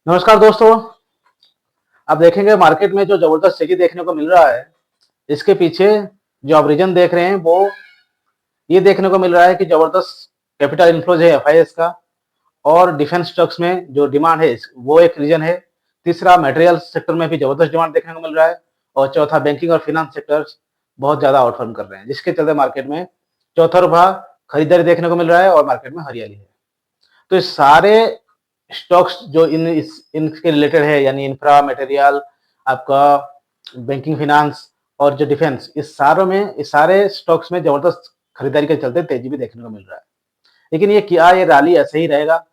नमस्कार दोस्तों। आप देखेंगे मार्केट में जो जबरदस्त तेजी देखने को मिल रहा है, इसके पीछे जो आप रीजन देख रहे हैं वो ये देखने को मिल रहा है कि जबरदस्त कैपिटल इन्फ्लोज है एफआईएस का। और डिफेंस स्टॉक्स में जो डिमांड है वो एक रीजन है। तीसरा, मटेरियल सेक्टर में भी जबरदस्त डिमांड देखने को मिल रहा है। और चौथा, बैंकिंग और फाइनेंस सेक्टर्स बहुत ज्यादा आउटफॉर्म कर रहे हैं, जिसके चलते मार्केट में चौतरफा खरीदारी देखने को मिल रहा है और मार्केट में हरियाली है। तो इस सारे स्टॉक्स जो इनके रिलेटेड है, यानी इंफ्रा, मटेरियल, आपका बैंकिंग, फाइनेंस और जो डिफेंस, इस सारे स्टॉक्स में जबरदस्त खरीदारी के चलते तेजी भी देखने को मिल रहा है। लेकिन ये रैली ऐसे ही रहेगा?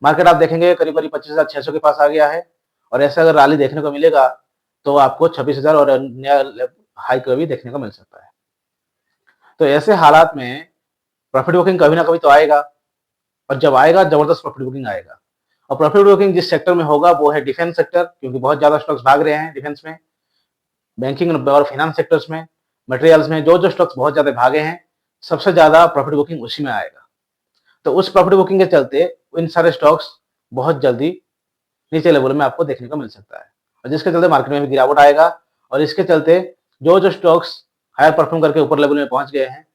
मार्केट आप देखेंगे करीब करीब 25,600 के पास आ गया है। और ऐसा अगर रैली देखने को मिलेगा तो आपको 26,000 और नया हाई भी देखने को मिल सकता है। तो ऐसे हालात में प्रॉफिट बुकिंग कभी ना कभी तो आएगा। और जब आएगा, जबरदस्त प्रॉफिट बुकिंग आएगा। और प्रॉफिट बुकिंग जिस सेक्टर में होगा वो है डिफेंस सेक्टर, क्योंकि बहुत ज्यादा स्टॉक्स भाग रहे हैं डिफेंस में। बैंकिंग और फाइनेंस सेक्टर्स में, मटेरियल्स में जो जो स्टॉक्स बहुत ज्यादा भागे हैं, सबसे ज्यादा प्रॉफिट बुकिंग उसी में आएगा। तो उस प्रॉफिट बुकिंग के चलते इन सारे स्टॉक्स बहुत जल्दी नीचे लेवल में आपको देखने को मिल सकता है, और जिसके चलते मार्केट में भी गिरावट आएगा। और इसके चलते जो जो स्टॉक्स हायर परफॉर्म करके ऊपर लेवल में पहुंच गए हैं,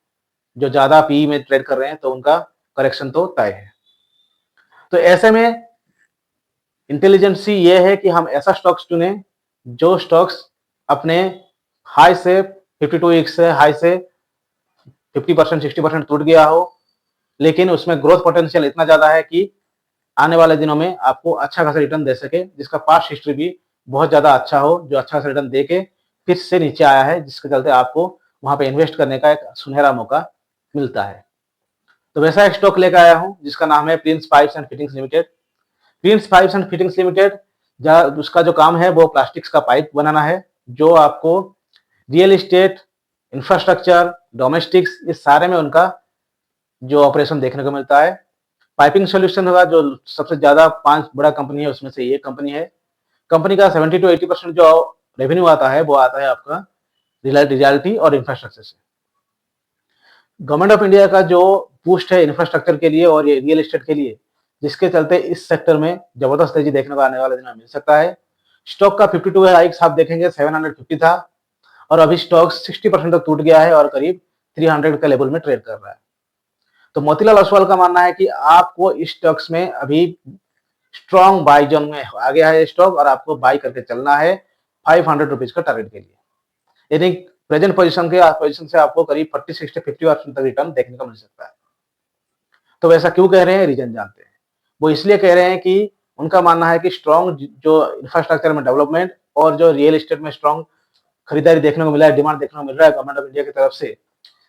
जो ज्यादा पी में ट्रेड कर रहे हैं, तो उनका करेक्शन तो तय है। तो ऐसे में इंटेलिजेंसी ये है कि हम ऐसा स्टॉक्स चुने जो स्टॉक्स अपने हाई से 52 वीक्स से हाई से 50% 60% टूट गया हो, लेकिन उसमें ग्रोथ पोटेंशियल इतना ज्यादा है कि आने वाले दिनों में आपको अच्छा खासा रिटर्न दे सके, जिसका पास्ट हिस्ट्री भी बहुत ज्यादा अच्छा हो, जो अच्छा खासा रिटर्न दे के फिर से नीचे आया है, जिसके चलते आपको वहां पे इन्वेस्ट करने का एक सुनहरा मौका मिलता है। तो वैसा एक स्टॉक लेकर आया हूं जिसका नाम है Prince pipes and fittings limited. Prince pipes and fittings limited, उसका जो काम है वो प्लास्टिक्स का पाइप बनाना है, जो आपको रियल एस्टेट, इंफ्रास्ट्रक्चर, डोमेस्टिक्स, इस सारे में उनका जो ऑपरेशन देखने को मिलता है। पाइपिंग सोल्यूशन होगा, जो सबसे ज्यादा 5 बड़ा कंपनी है उसमें से ये कंपनी है। कंपनी का 70 to 80% जो रेवेन्यू आता है वो आता है आपका रियलिटी और इंफ्रास्ट्रक्चर से। गवर्नमेंट ऑफ इंडिया का जो बूस्ट है इंफ्रास्ट्रक्चर के लिए और ये रियल एस्टेट के लिए, जिसके चलते इस सेक्टर में जबरदस्त तेजी देखने को आने वाले दिनों में मिल सकता है। स्टॉक का 52 हाइक्स आप देखेंगे 750 था, और अभी स्टॉक 60% तक टूट गया है और करीब 300 के लेवल में ट्रेड कर रहा है। तो मोतीलाल ओसवाल का मानना है कि आपको इस स्टॉक्स में अभी स्ट्रॉन्ग बाई जोन में आ गया है स्टॉक, और आपको बाई करके चलना है 500 रुपीज का टारगेट के लिए। यानी प्रेजेंट पोजीशन से आपको करीब 40 60 50% तक रिटर्न देखने को मिल सकता है। तो वैसा क्यों कह रहे हैं, रीजन जानते हैं। वो इसलिए कह रहे हैं कि उनका मानना है कि स्ट्रॉन्ग जो इंफ्रास्ट्रक्चर में डेवलपमेंट और जो रियल एस्टेट में स्ट्रॉन्ग खरीदारी देखने को मिला है, डिमांड देखने को मिल रहा है गवर्नमेंट ऑफ इंडिया की तरफ से,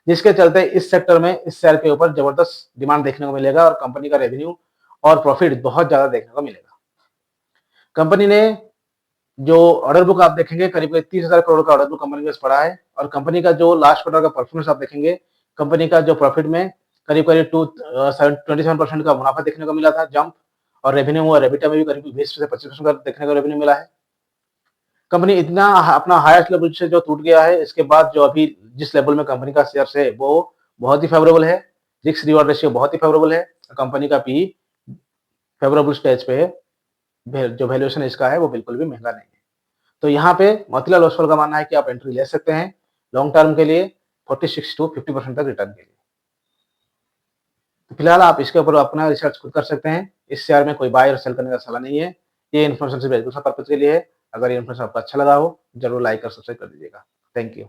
जिसके चलते इस सेक्टर में इस शेयर के ऊपर जबरदस्त डिमांड देखने को मिलेगा और कंपनी का रेवेन्यू और प्रॉफिट बहुत ज्यादा देखने को मिलेगा। कंपनी ने जो ऑर्डर बुक आप देखेंगे करीब करीब 30,000 करोड़ का ऑर्डर बुक कंपनी के पास पड़ा है। और कंपनी का जो लास्ट क्वार्टर का परफॉर्मेंस आप देखेंगे, कंपनी का जो प्रॉफिट में करीब करीब 27% का मुनाफा देखने को मिला था, जंप। और रेवेन्यू और एबिटा में भी करीब 20 से 25% का देखने को रेवेन्यू मिला है। कंपनी इतना अपना हाईएस्ट लेवल से जो टूट गया है, इसके बाद जो अभी जिस लेवल में कंपनी का शेयर है वो बहुत ही फेवरेबल है। रिस्क रिवॉर्ड रेशियो बहुत ही फेवरेबल है। कंपनी का पी फेवरेबल स्टेज पे है, जो वैल्यूएशन इसका है वो बिल्कुल भी महंगा नहीं है। तो यहाँ पे मोतीलाल ओसवाल का मानना है कि आप एंट्री ले सकते हैं लॉन्ग टर्म के लिए 46 to 50% तक रिटर्न के लिए। तो फिलहाल आप इसके ऊपर अपना रिसर्च खुद कर सकते हैं। इस शेयर में कोई बाय और सेल करने का सलाह नहीं है। ये इन्फॉर्मेशन सिर्फ एजुकेशन पर्पज के लिए है। अगर ये इन्फॉर्मेशन आपको अच्छा लगा हो, जरूर लाइक और सब्सक्राइब कर दीजिएगा। Thank you.